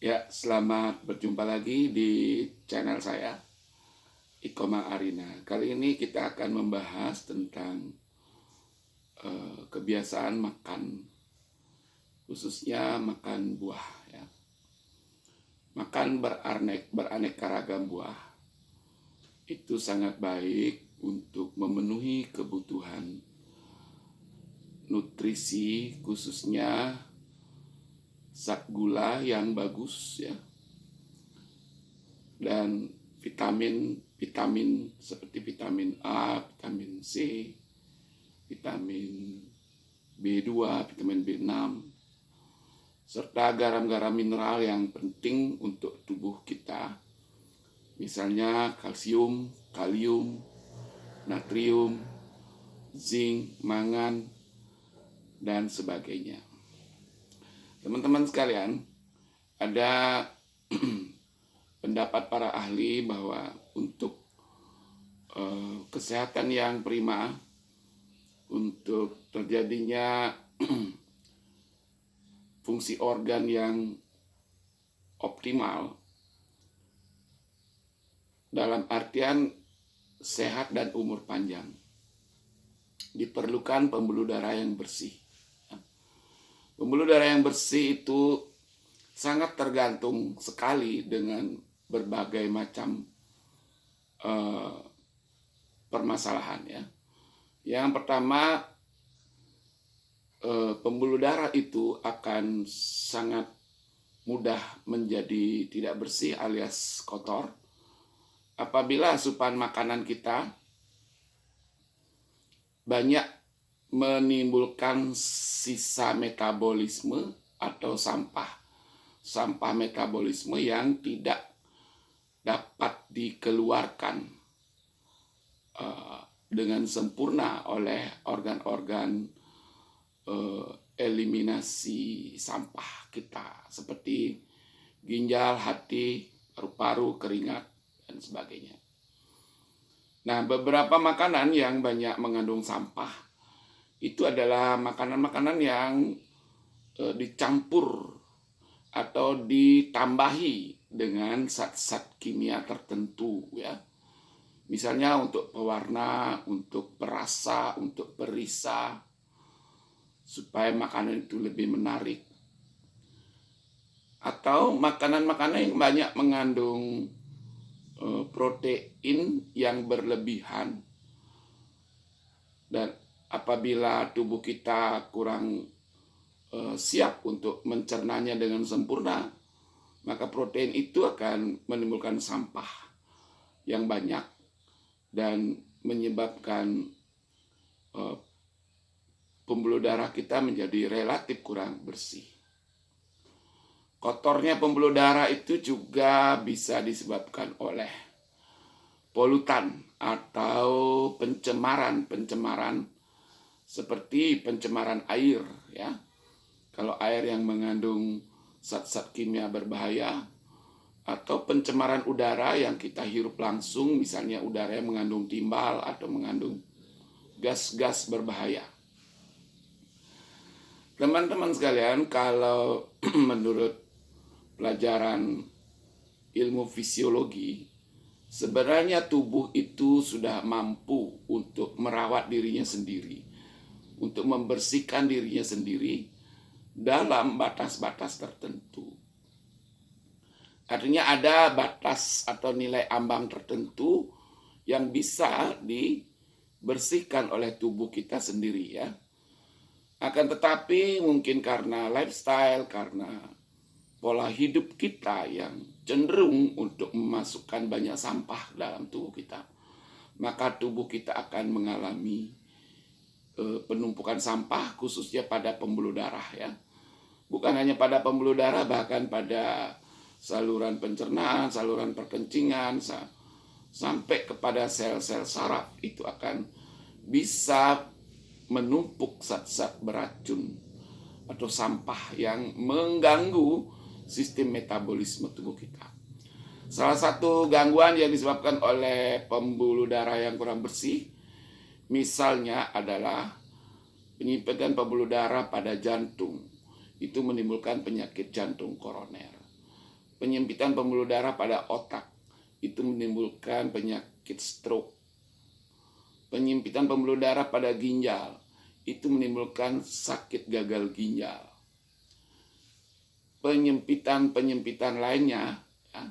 Ya, selamat berjumpa lagi di channel saya, Ikoma Arina. Kali ini kita akan membahas tentang kebiasaan makan, khususnya makan buah. Ya. Makan beraneka ragam buah itu sangat baik untuk memenuhi kebutuhan nutrisi, khususnya zat gula yang bagus, ya, dan vitamin seperti vitamin A, vitamin C, vitamin B2, vitamin B6, serta garam-garam mineral yang penting untuk tubuh kita, misalnya kalsium, kalium, natrium, zinc, mangan, dan sebagainya. Teman-teman sekalian, ada pendapat para ahli bahwa untuk kesehatan yang prima, untuk terjadinya fungsi organ yang optimal, dalam artian sehat dan umur panjang, diperlukan pembuluh darah yang bersih. Pembuluh darah yang bersih itu sangat tergantung sekali dengan berbagai macam permasalahan, ya. Yang pertama, pembuluh darah itu akan sangat mudah menjadi tidak bersih alias kotor apabila asupan makanan kita banyak menimbulkan sisa metabolisme atau sampah metabolisme yang tidak dapat dikeluarkan dengan sempurna oleh organ-organ eliminasi sampah kita, seperti ginjal, hati, paru-paru, keringat, dan sebagainya. Nah, beberapa makanan yang banyak mengandung sampah itu adalah makanan-makanan yang dicampur atau ditambahi dengan zat-zat kimia tertentu, ya. Misalnya untuk pewarna, untuk perasa, untuk perisa, supaya makanan itu lebih menarik. Atau makanan-makanan yang banyak mengandung protein yang berlebihan, dan apabila tubuh kita kurang siap untuk mencernanya dengan sempurna, maka protein itu akan menimbulkan sampah yang banyak dan menyebabkan pembuluh darah kita menjadi relatif kurang bersih. Kotornya pembuluh darah itu juga bisa disebabkan oleh polutan atau pencemaran seperti pencemaran air, ya. Kalau air yang mengandung zat-zat kimia berbahaya, atau pencemaran udara yang kita hirup langsung, misalnya udara yang mengandung timbal atau mengandung gas-gas berbahaya. Teman-teman sekalian, kalau menurut pelajaran ilmu fisiologi, sebenarnya tubuh itu sudah mampu untuk merawat dirinya sendiri, untuk membersihkan dirinya sendiri dalam batas-batas tertentu. Artinya ada batas atau nilai ambang tertentu yang bisa dibersihkan oleh tubuh kita sendiri, ya. Akan tetapi mungkin karena lifestyle, karena pola hidup kita yang cenderung untuk memasukkan banyak sampah dalam tubuh kita, maka tubuh kita akan mengalami penumpukan sampah, khususnya pada pembuluh darah, ya. Bukan hanya pada pembuluh darah, bahkan pada saluran pencernaan, saluran perkencingan, sampai kepada sel-sel saraf itu akan bisa menumpuk zat-zat beracun atau sampah yang mengganggu sistem metabolisme tubuh kita. Salah satu gangguan yang disebabkan oleh pembuluh darah yang kurang bersih, misalnya adalah penyimpitan pembuluh darah pada jantung. Itu menimbulkan penyakit jantung koroner. Penyempitan pembuluh darah pada otak itu menimbulkan penyakit stroke. Penyempitan pembuluh darah pada ginjal itu menimbulkan sakit gagal ginjal. Penyempitan lainnya ya,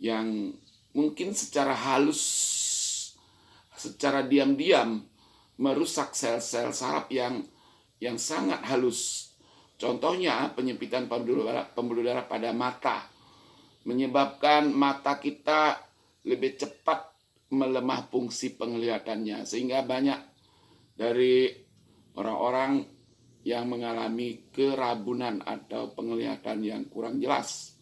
yang mungkin secara halus, secara diam-diam merusak sel-sel saraf yang sangat halus. Contohnya penyempitan pembuluh darah pada mata menyebabkan mata kita lebih cepat melemah fungsi penglihatannya, sehingga banyak dari orang-orang yang mengalami kerabunan atau penglihatan yang kurang jelas.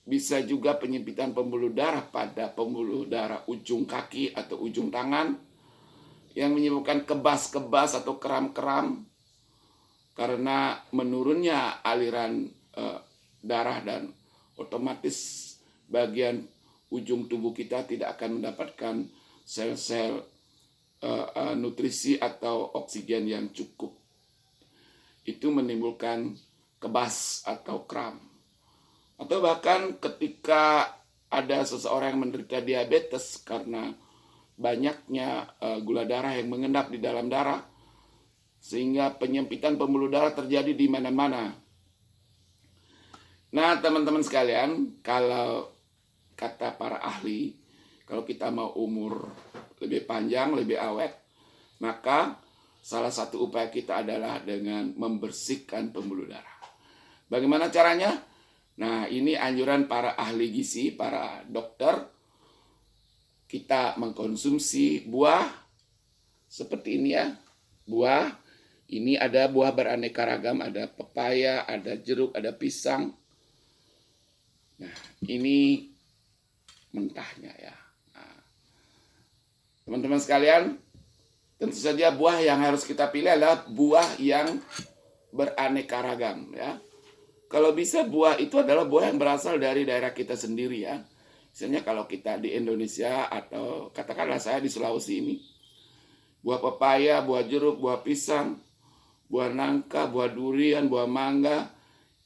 Bisa juga penyempitan pembuluh darah pada pembuluh darah ujung kaki atau ujung tangan yang menyebabkan kebas-kebas atau kram-kram karena menurunnya aliran darah, dan otomatis bagian ujung tubuh kita tidak akan mendapatkan sel-sel nutrisi atau oksigen yang cukup. Itu menimbulkan kebas atau kram. Atau bahkan ketika ada seseorang yang menderita diabetes karena banyaknya gula darah yang mengendap di dalam darah, sehingga penyempitan pembuluh darah terjadi di mana-mana. Nah, teman-teman sekalian, kalau kata para ahli, kalau kita mau umur lebih panjang, lebih awet, maka salah satu upaya kita adalah dengan membersihkan pembuluh darah. Bagaimana caranya? Nah, ini anjuran para ahli gizi, para dokter. Kita mengkonsumsi buah seperti ini ya. Buah, ini ada buah beraneka ragam, ada pepaya, ada jeruk, ada pisang. Nah, ini mentahnya ya. Nah, teman-teman sekalian, tentu saja buah yang harus kita pilih adalah buah yang beraneka ragam ya. Kalau bisa buah itu adalah buah yang berasal dari daerah kita sendiri ya. Misalnya kalau kita di Indonesia atau katakanlah saya di Sulawesi ini, buah pepaya, buah jeruk, buah pisang, buah nangka, buah durian, buah mangga,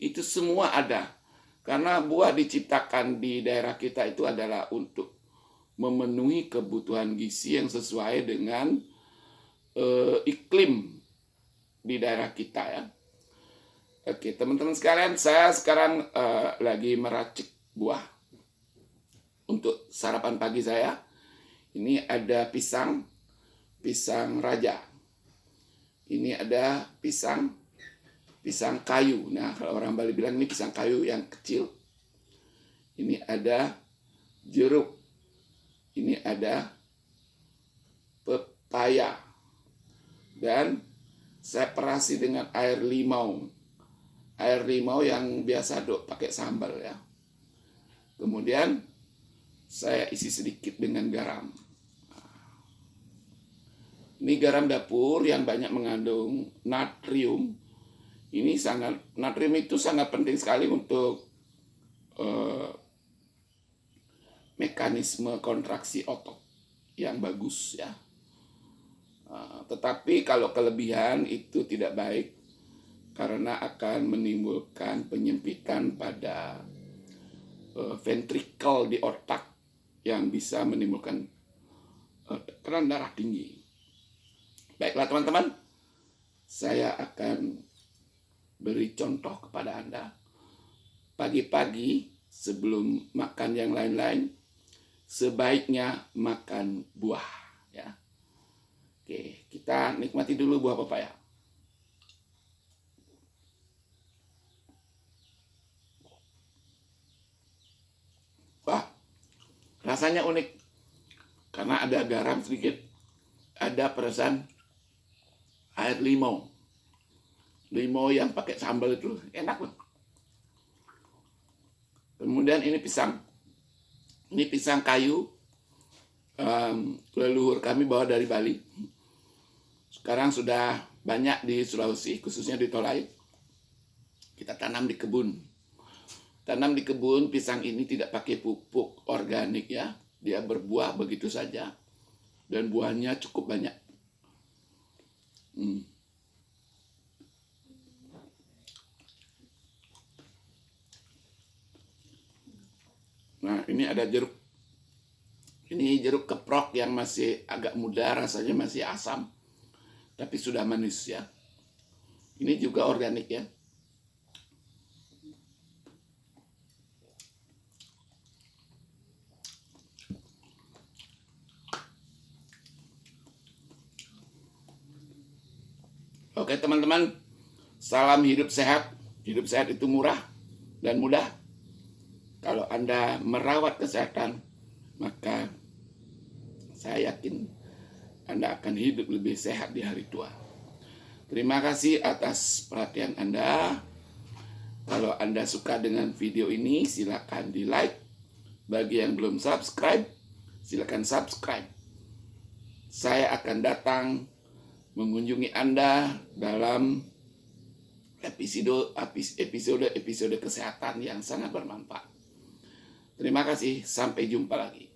itu semua ada. Karena buah diciptakan di daerah kita itu adalah untuk memenuhi kebutuhan gizi yang sesuai dengan iklim di daerah kita ya. Oke, teman-teman sekalian, saya sekarang lagi meracik buah untuk sarapan pagi saya. Ini ada pisang raja. Ini ada pisang kayu. Nah, kalau orang Bali bilang ini pisang kayu yang kecil. Ini ada jeruk. Ini ada pepaya. Dan saya perasi dengan air limau. Air limau yang biasa pakai sambal ya. Kemudian saya isi sedikit dengan garam. Ini garam dapur yang banyak mengandung natrium. Natrium itu sangat penting sekali untuk mekanisme kontraksi otot yang bagus ya. Tetapi kalau kelebihan itu tidak baik, karena akan menimbulkan penyempitan pada ventrikel di otak yang bisa menimbulkan tekanan darah tinggi. Baiklah teman-teman, saya akan beri contoh kepada Anda. Pagi-pagi sebelum makan yang lain-lain, sebaiknya makan buah ya. Oke, kita nikmati dulu buah pepaya. Wah, rasanya unik karena ada garam sedikit, ada peresan air limau yang pakai sambal itu enak loh. Kemudian ini pisang kayu, leluhur kami bawa dari Bali. Sekarang sudah banyak di Sulawesi, khususnya di Tolai. Kita tanam di kebun. Pisang ini tidak pakai pupuk organik ya. Dia berbuah begitu saja. Dan buahnya cukup banyak. Nah, ini ada jeruk. Ini jeruk keprok yang masih agak muda, rasanya masih asam, tapi sudah manis ya. Ini juga organik ya. Oke teman-teman, salam hidup sehat. Hidup sehat itu murah dan mudah. Kalau Anda merawat kesehatan, maka saya yakin Anda akan hidup lebih sehat di hari tua. Terima kasih atas perhatian Anda. Kalau Anda suka dengan video ini, silakan di like. Bagi yang belum subscribe, silakan subscribe. Saya akan datang mengunjungi Anda dalam episode kesehatan yang sangat bermanfaat. Terima kasih, sampai jumpa lagi.